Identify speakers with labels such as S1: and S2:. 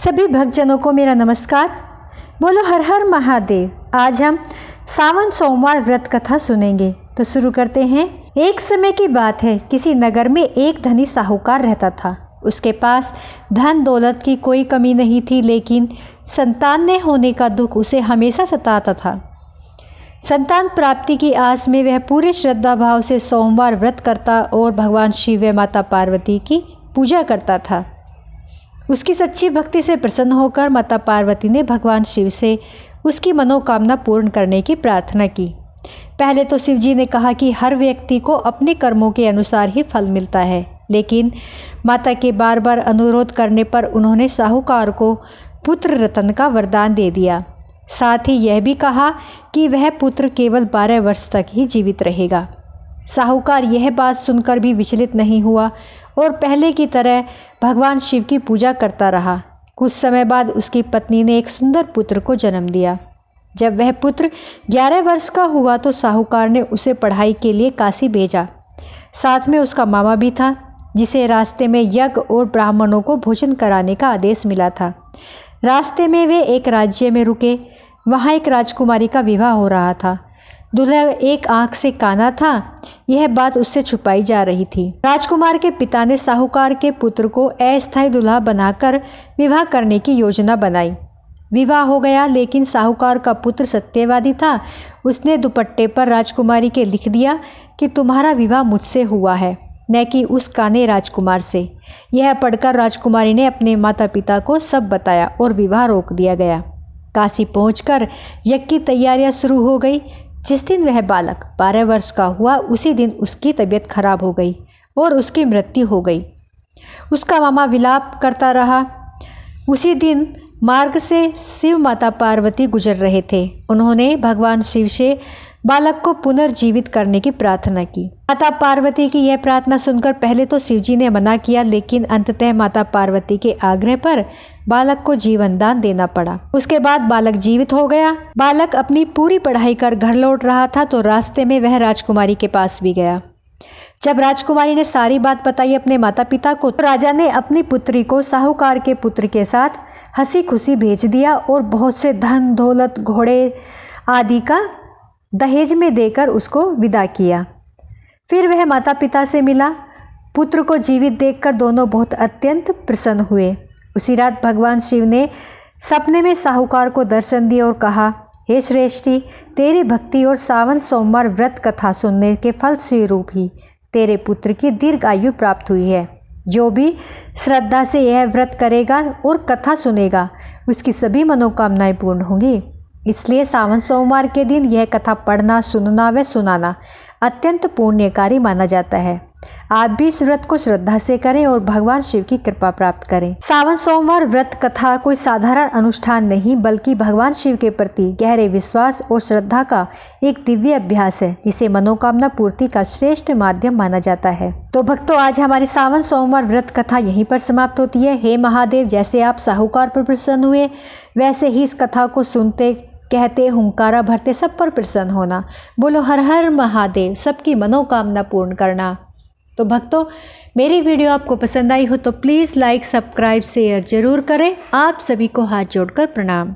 S1: सभी भक्तजनों को मेरा नमस्कार। बोलो हर हर महादेव। आज हम सावन सोमवार व्रत कथा सुनेंगे, तो शुरू करते हैं। एक समय की बात है, किसी नगर में एक धनी साहूकार रहता था। उसके पास धन दौलत की कोई कमी नहीं थी, लेकिन संतान न होने का दुख उसे हमेशा सताता था। संतान प्राप्ति की आस में वह पूरे श्रद्धा भाव से सोमवार व्रत करता और भगवान शिव व माता पार्वती की पूजा करता था। उसकी सच्ची भक्ति से प्रसन्न होकर माता पार्वती ने भगवान शिव से उसकी मनोकामना पूर्ण करने की प्रार्थना की। पहले तो शिव जी ने कहा कि हर व्यक्ति को अपने कर्मों के अनुसार ही फल मिलता है, लेकिन माता के बार बार अनुरोध करने पर उन्होंने साहूकार को पुत्र रत्न का वरदान दे दिया। साथ ही यह भी कहा कि वह पुत्र केवल 12 वर्ष तक ही जीवित रहेगा। साहूकार यह बात सुनकर भी विचलित नहीं हुआ और पहले की तरह भगवान शिव की पूजा करता रहा। कुछ समय बाद उसकी पत्नी ने एक सुंदर पुत्र को जन्म दिया। जब वह पुत्र 11 वर्ष का हुआ तो साहूकार ने उसे पढ़ाई के लिए काशी भेजा। साथ में उसका मामा भी था, जिसे रास्ते में यज्ञ और ब्राह्मणों को भोजन कराने का आदेश मिला था। रास्ते में वे एक राज्य में रुके। वहाँ एक राजकुमारी का विवाह हो रहा था। दूल्हा एक आंख से काना था, यह बात उससे छुपाई जा रही थी। राजकुमार के पिता ने साहूकार के पुत्र को अस्थायी दूल्हा बनाकर विवाह करने की योजना बनाई। विवाह हो गया, लेकिन साहूकार का पुत्र सत्यवादी था। उसने दुपट्टे पर राजकुमारी के लिख दिया कि तुम्हारा विवाह मुझसे हुआ है, न कि उस काने राजकुमार से। यह पढ़कर राजकुमारी ने अपने माता पिता को सब बताया और विवाह रोक दिया गया। काशी पहुंचकर यज्ञ की तैयारियां शुरू हो गई। जिस दिन वह बालक 12 वर्ष का हुआ, उसी दिन उसकी तबीयत खराब हो गई और उसकी मृत्यु हो गई। उसका मामा विलाप करता रहा। उसी दिन मार्ग से शिव माता पार्वती गुजर रहे थे। उन्होंने भगवान शिव से बालक को पुनर्जीवित करने की प्रार्थना की। माता पार्वती की यह प्रार्थना सुनकर पहले तो शिवजी ने मना किया, लेकिन अंततः माता पार्वती के आग्रह पर बालक को जीवन दान देना पड़ा। उसके बाद बालक जीवित हो गया। बालक अपनी पूरी पढ़ाई कर घर लौट रहा था तो रास्ते में वह राजकुमारी के पास भी गया। जब राजकुमारी ने सारी बात बताई अपने माता पिता को, तो राजा ने अपनी पुत्री को साहूकार के पुत्र के साथ हंसी खुशी भेज दिया और बहुत से धन दौलत घोड़े आदि का दहेज में देकर उसको विदा किया। फिर वह माता पिता से मिला। पुत्र को जीवित देखकर दोनों बहुत अत्यंत प्रसन्न हुए। उसी रात भगवान शिव ने सपने में साहूकार को दर्शन दिए और कहा, हे श्रेष्ठी, तेरी भक्ति और सावन सोमवार व्रत कथा सुनने के फल स्वरूप ही तेरे पुत्र की दीर्घ आयु प्राप्त हुई है। जो भी श्रद्धा से यह व्रत करेगा और कथा सुनेगा, उसकी सभी मनोकामनाएं पूर्ण होंगी। इसलिए सावन सोमवार के दिन यह कथा पढ़ना, सुनना व सुनाना अत्यंत पुण्यकारी माना जाता है। आप भी इस व्रत को श्रद्धा से करें और भगवान शिव की कृपा प्राप्त करें। सावन सोमवार व्रत कथा कोई साधारण अनुष्ठान नहीं, बल्कि भगवान शिव के प्रति गहरे विश्वास और श्रद्धा का एक दिव्य अभ्यास है, जिसे मनोकामना पूर्ति का श्रेष्ठ माध्यम माना जाता है। तो भक्तों, आज हमारी सावन सोमवार व्रत कथा यहीं पर समाप्त होती है। हे महादेव, जैसे आप साहूकार पर प्रसन्न हुए, वैसे ही इस कथा को सुनते, कहते, हुंकारा भरते सब पर प्रसन्न होना। बोलो हर हर महादेव, सबकी मनोकामना पूर्ण करना। तो भक्तों, मेरी वीडियो आपको पसंद आई हो तो प्लीज़ लाइक, सब्सक्राइब, शेयर जरूर करें। आप सभी को हाथ जोड़कर प्रणाम।